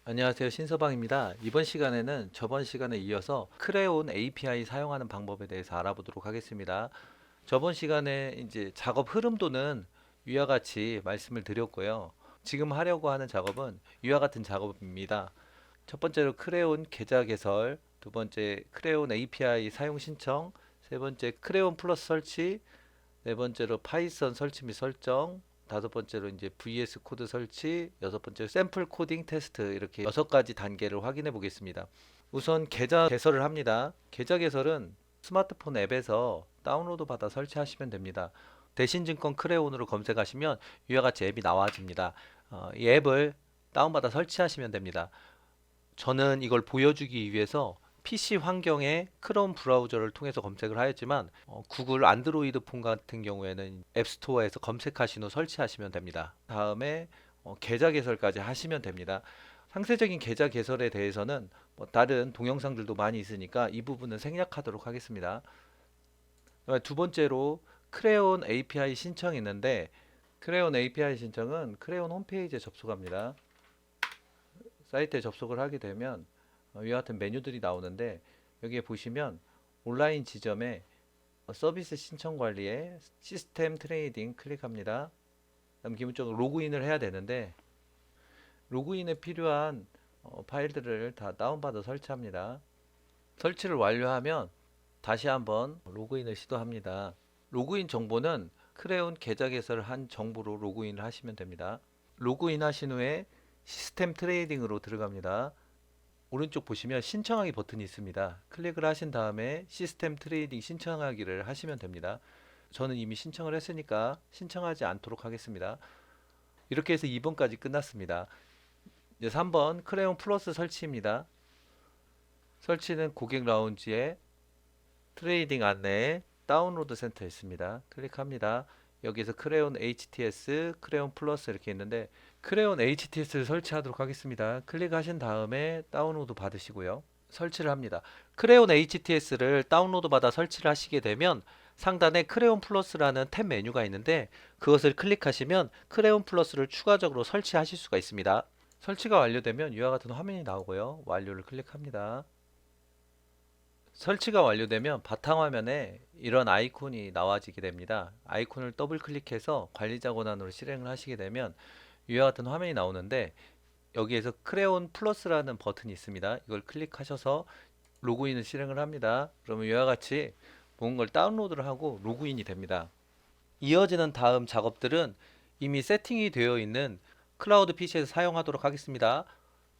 안녕하세요. 신서방입니다. 이번 시간에는 저번 시간에 이어서 크레온 API 사용하는 방법에 대해서 알아보도록 하겠습니다. 저번 시간에 이제 작업 흐름도는 위와 같이 말씀을 드렸고요. 지금 하려고 하는 작업은 위와 같은 작업입니다. 첫 번째로 크레온 계좌 개설, 두 번째 크레온 API 사용 신청, 세 번째 크레온 플러스 설치, 네 번째로 파이썬 설치 및 설정, 다섯 번째로 이제 VS 코드 설치, 여섯 번째로 샘플 코딩 테스트 이렇게 여섯 가지 단계를 확인해 보겠습니다. 우선 계좌 개설을 합니다. 계좌 개설은 스마트폰 앱에서 다운로드 받아 설치하시면 됩니다. 대신증권 크레온으로 검색하시면 이와 같이 앱이 나와집니다. 이 앱을 다운받아 설치하시면 됩니다. 저는 이걸 보여주기 위해서 PC 환경에 크롬 브라우저를 통해서 검색을 하였지만 구글 안드로이드 폰 같은 경우에는 앱스토어에서 검색하신 후 설치하시면 됩니다. 다음에 계좌 개설까지 하시면 됩니다. 상세적인 계좌 개설에 대해서는 다른 동영상들도 많이 있으니까 이 부분은 생략하도록 하겠습니다. 두 번째로 크레온 API 신청이 있는데 크레온 API 신청은 크레온 홈페이지에 접속합니다. 사이트에 접속을 하게 되면 이와 같은 메뉴들이 나오는데 여기에 보시면 온라인 지점에 서비스 신청 관리에 시스템 트레이딩 클릭합니다. 그럼 기본적으로 로그인을 해야 되는데 로그인에 필요한 파일들을 다 다운받아 설치합니다. 설치를 완료하면 다시 한번 로그인을 시도합니다. 로그인 정보는 크레온 계좌 개설을 한 정보로 로그인을 하시면 됩니다. 로그인 하신 후에 시스템 트레이딩으로 들어갑니다. 오른쪽 보시면 신청하기 버튼이 있습니다. 클릭을 하신 다음에 시스템 트레이딩 신청하기를 하시면 됩니다. 저는 이미 신청을 했으니까 신청하지 않도록 하겠습니다. 이렇게 해서 2번까지 끝났습니다. 이제 3번 크레용 플러스 설치입니다. 설치는 고객 라운지에 트레이딩 안내에 다운로드 센터에 있습니다. 클릭합니다. 여기서 크레용 HTS, 크레용 플러스 이렇게 있는데 크레용 HTS를 설치하도록 하겠습니다. 클릭하신 다음에 다운로드 받으시고요. 설치를 합니다. 크레용 HTS를 다운로드 받아 설치를 하시게 되면 상단에 크레용 플러스라는 탭 메뉴가 있는데 그것을 클릭하시면 크레용 플러스를 추가적으로 설치하실 수가 있습니다. 설치가 완료되면 이와 같은 화면이 나오고요. 완료를 클릭합니다. 설치가 완료되면 바탕화면에 이런 아이콘이 나와지게 됩니다. 아이콘을 더블 클릭해서 관리자 권한으로 실행을 하시게 되면 이와 같은 화면이 나오는데 여기에서 크레온 플러스라는 버튼이 있습니다. 이걸 클릭하셔서 로그인을 실행을 합니다. 그러면 이와 같이 모든 걸 다운로드를 하고 로그인이 됩니다. 이어지는 다음 작업들은 이미 세팅이 되어 있는 클라우드 PC에서 사용하도록 하겠습니다.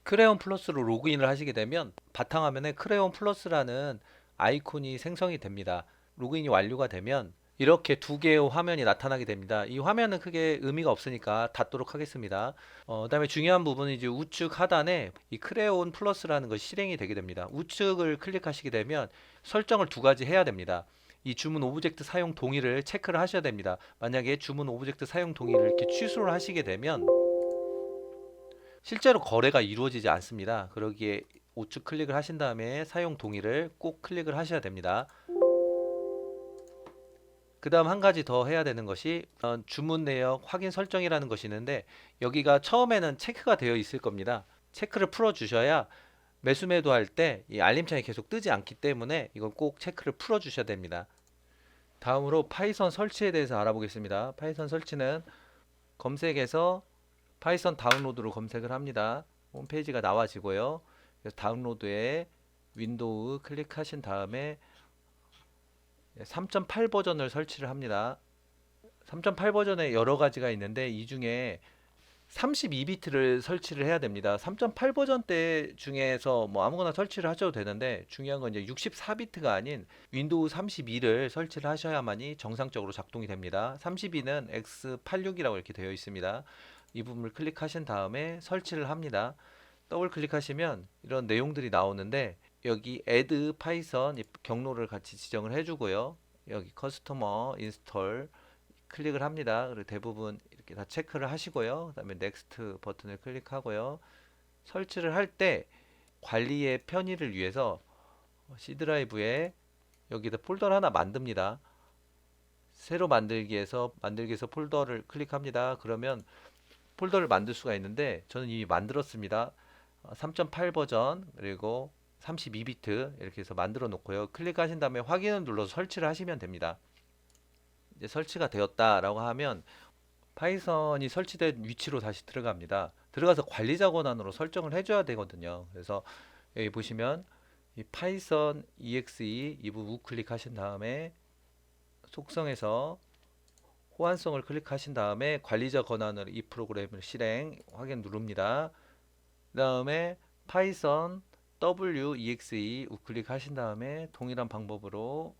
크레온 플러스로 로그인을 하시게 되면 바탕화면에 크레온 플러스라는 아이콘이 생성이 됩니다. 로그인이 완료가 되면 이렇게 두 개의 화면이 나타나게 됩니다. 이 화면은 크게 의미가 없으니까 닫도록 하겠습니다. 그다음에 중요한 부분은 이제 우측 하단에 이 크레온 플러스라는 것이 실행이 되게 됩니다. 우측을 클릭하시게 되면 설정을 두 가지 해야 됩니다. 이 주문 오브젝트 사용 동의를 체크를 하셔야 됩니다. 만약에 주문 오브젝트 사용 동의를 이렇게 취소를 하시게 되면 실제로 거래가 이루어지지 않습니다. 그러기에 우측 클릭을 하신 다음에 사용 동의를 꼭 클릭을 하셔야 됩니다. 그 다음 한 가지 더 해야 되는 것이 주문 내역 확인 설정이라는 것이 있는데 여기가 처음에는 체크가 되어 있을 겁니다. 체크를 풀어 주셔야 매수 매도할 때 이 알림창이 계속 뜨지 않기 때문에 이건 꼭 체크를 풀어 주셔야 됩니다. 다음으로 파이썬 설치에 대해서 알아보겠습니다. 파이썬 설치는 검색에서 파이썬 다운로드로 검색을 합니다. 홈페이지가 나와지고요. 그래서 다운로드에 윈도우 클릭하신 다음에 3.8 버전을 설치를 합니다. 3.8 버전에 여러 가지가 있는데 이 중에 32비트를 설치를 해야 됩니다. 3.8 버전 때 중에서 뭐 아무거나 설치를 하셔도 되는데 중요한 건 이제 64비트가 아닌 윈도우 32를 설치를 하셔야만이 정상적으로 작동이 됩니다. 32는 X86이라고 이렇게 되어 있습니다. 이 부분을 클릭하신 다음에 설치를 합니다. 더블 클릭하시면 이런 내용들이 나오는데 여기 add python 경로를 같이 지정을 해주고요. 여기 커스터머 인스톨 클릭을 합니다. 그리고 대부분 이렇게 다 체크를 하시고요. 그다음에 next 버튼을 클릭하고요. 설치를 할 때 관리의 편의를 위해서 C 드라이브에 여기다 폴더를 하나 만듭니다. 새로 만들기에서 폴더를 클릭합니다. 그러면 폴더를 만들 수가 있는데 저는 이미 만들었습니다. 3.8 버전 그리고 32비트 이렇게 해서 만들어 놓고요. 클릭하신 다음에 확인을 눌러서 설치를 하시면 됩니다. 이제 설치가 되었다라고 하면 파이썬이 설치된 위치로 다시 들어갑니다. 들어가서 관리자 권한으로 설정을 해줘야 되거든요. 그래서 여기 보시면 이 파이썬 exe 이 부분 우클릭하신 다음에 속성에서 호환성을 클릭하신 다음에 관리자 권한으로 이 프로그램을 실행 확인 누릅니다. 그 다음에 파이썬 w.exe 우클릭하신 다음에 동일한 방법으로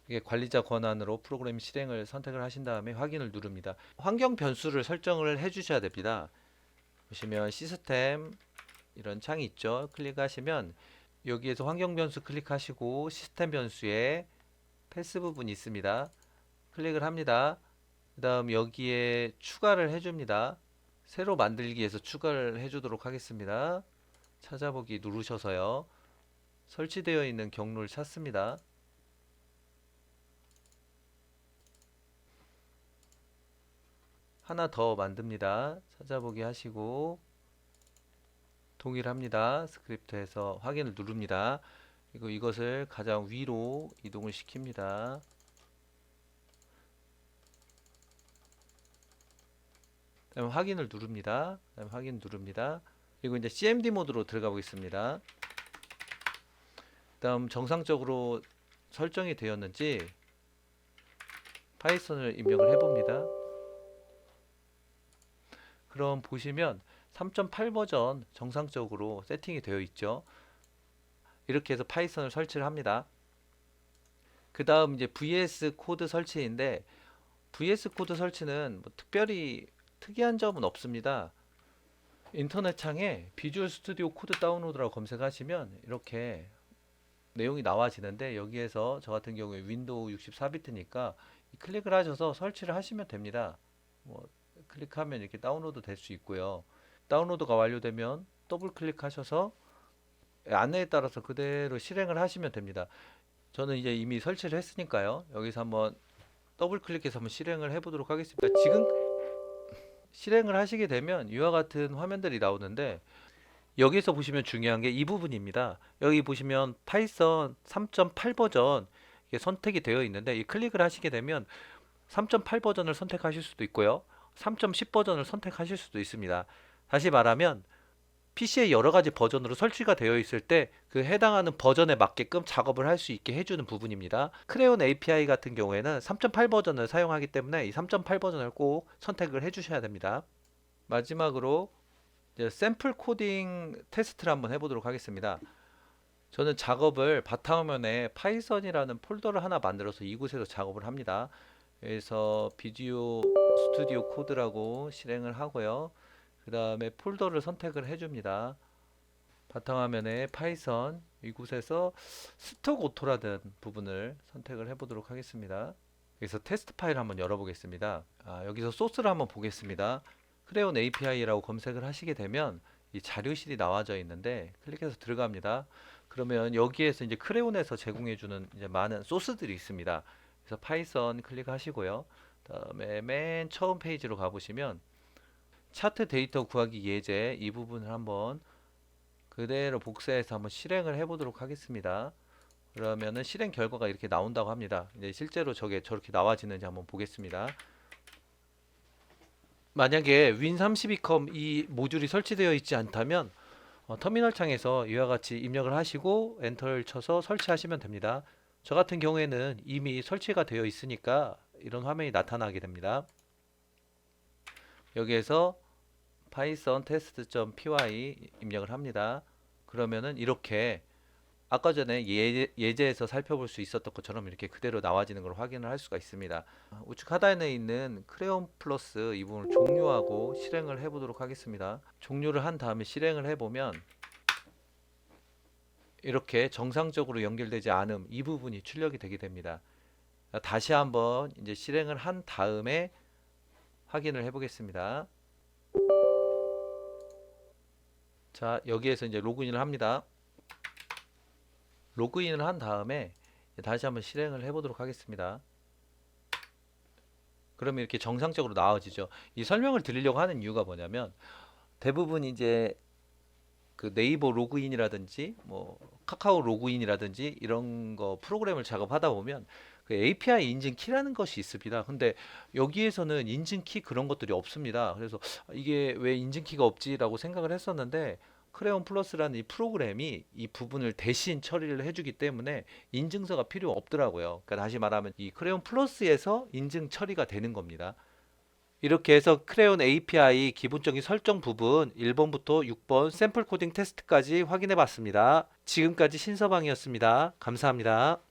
이게 관리자 권한으로 프로그램 실행을 선택을 하신 다음에 확인을 누릅니다. 환경 변수를 설정을 해 주셔야 됩니다. 보시면 시스템 이런 창이 있죠. 클릭하시면 여기에서 환경 변수 클릭하시고 시스템 변수에 패스 부분이 있습니다. 클릭을 합니다. 그 다음 여기에 추가를 해줍니다. 새로 만들기에서 추가를 해주도록 하겠습니다. 찾아보기 누르셔서요. 설치되어 있는 경로를 찾습니다. 하나 더 만듭니다. 찾아보기 하시고 동일합니다. 스크립트에서 확인을 누릅니다. 그리고 이것을 가장 위로 이동을 시킵니다. 그다음에 확인을 누릅니다. 그다음에 확인 누릅니다. 그리고 이제 CMD 모드로 들어가 보겠습니다. 그다음 정상적으로 설정이 되었는지 파이썬을 입력을 해봅니다. 그럼 보시면 3.8 버전 정상적으로 세팅이 되어 있죠. 이렇게 해서 파이썬을 설치를 합니다. 그 다음 이제 VS 코드 설치인데 VS 코드 설치는 뭐 특별히 특이한 점은 없습니다. 인터넷 창에 비주얼 스튜디오 코드 다운로드라고 검색하시면 이렇게 내용이 나와지는데 여기에서 저 같은 경우에 윈도우 64비트니까 클릭을 하셔서 설치를 하시면 됩니다. 뭐 클릭하면 이렇게 다운로드 될 수 있고요. 다운로드가 완료되면 더블 클릭하셔서 안내에 따라서 그대로 실행을 하시면 됩니다. 저는 이제 이미 설치를 했으니까요. 여기서 한번 더블 클릭해서 한번 실행을 해보도록 하겠습니다. 지금 실행을 하시게 되면 이와 같은 화면들이 나오는데 여기서 보시면 중요한 게 이 부분입니다. 여기 보시면 파이썬 3.8 버전 이게 선택이 되어 있는데 이 클릭을 하시게 되면 3.8 버전을 선택하실 수도 있고요. 3.10 버전을 선택하실 수도 있습니다. 다시 말하면 PC에 여러 가지 버전으로 설치가 되어 있을 때 그 해당하는 버전에 맞게끔 작업을 할 수 있게 해주는 부분입니다. 크레온 API 같은 경우에는 3.8 버전을 사용하기 때문에 이 3.8 버전을 꼭 선택을 해주셔야 됩니다. 마지막으로 이제 샘플 코딩 테스트를 한번 해보도록 하겠습니다. 저는 작업을 바탕화면에 파이썬이라는 폴더를 하나 만들어서 이곳에서 작업을 합니다. 그래서 비디오 스튜디오 코드라고 실행을 하고요. 그 다음에 폴더를 선택을 해줍니다. 바탕화면에 파이썬 이곳에서 스톡 오토라는 부분을 선택을 해보도록 하겠습니다. 여기서 테스트 파일 한번 열어보겠습니다. 여기서 소스를 한번 보겠습니다. 크레온 API라고 검색을 하시게 되면 이 자료실이 나와져 있는데 클릭해서 들어갑니다. 그러면 여기에서 이제 크레온에서 제공해주는 이제 많은 소스들이 있습니다. 그래서 파이썬 클릭하시고요. 그다음에 맨 처음 페이지로 가보시면 차트 데이터 구하기 예제 이 부분을 한번 그대로 복사해서 한번 실행을 해보도록 하겠습니다. 그러면은 실행 결과가 이렇게 나온다고 합니다. 이제 실제로 저게 저렇게 나와지는지 한번 보겠습니다. 만약에 윈32컴 이 모듈이 설치되어 있지 않다면 터미널 창에서 이와 같이 입력을 하시고 엔터를 쳐서 설치하시면 됩니다. 저 같은 경우에는 이미 설치가 되어 있으니까 이런 화면이 나타나게 됩니다. 여기에서 python test.py 입력을 합니다. 그러면은 이렇게 아까 전에 예제에서 살펴볼 수 있었던 것처럼 이렇게 그대로 나와지는 걸 확인을 할 수가 있습니다. 우측 하단에 있는 크레온 플러스 이 부분을 종료하고 실행을 해보도록 하겠습니다. 종료를 한 다음에 실행을 해보면 이렇게 정상적으로 연결되지 않음 이 부분이 출력이 되게 됩니다. 다시 한번 이제 실행을 한 다음에 확인을 해보겠습니다. 자, 여기에서 이제 로그인을 합니다. 로그인을 한 다음에 다시 한번 실행을 해보도록 하겠습니다. 그러면 이렇게 정상적으로 나와지죠. 이 설명을 드리려고 하는 이유가 뭐냐면 대부분 이제 그 네이버 로그인이라든지 뭐 카카오 로그인이라든지 이런 거 프로그램을 작업하다 보면 그 API 인증 키라는 것이 있습니다. 근데 여기에서는 인증 키 그런 것들이 없습니다. 그래서 이게 왜 인증 키가 없지라고 생각을 했었는데 크레온 플러스라는 이 프로그램이 이 부분을 대신 처리를 해주기 때문에 인증서가 필요 없더라고요. 그러니까 다시 말하면 이 크레온 플러스에서 인증 처리가 되는 겁니다. 이렇게 해서 크레온 API 기본적인 설정 부분 1번부터 6번 샘플 코딩 테스트까지 확인해 봤습니다. 지금까지 신서방이었습니다. 감사합니다.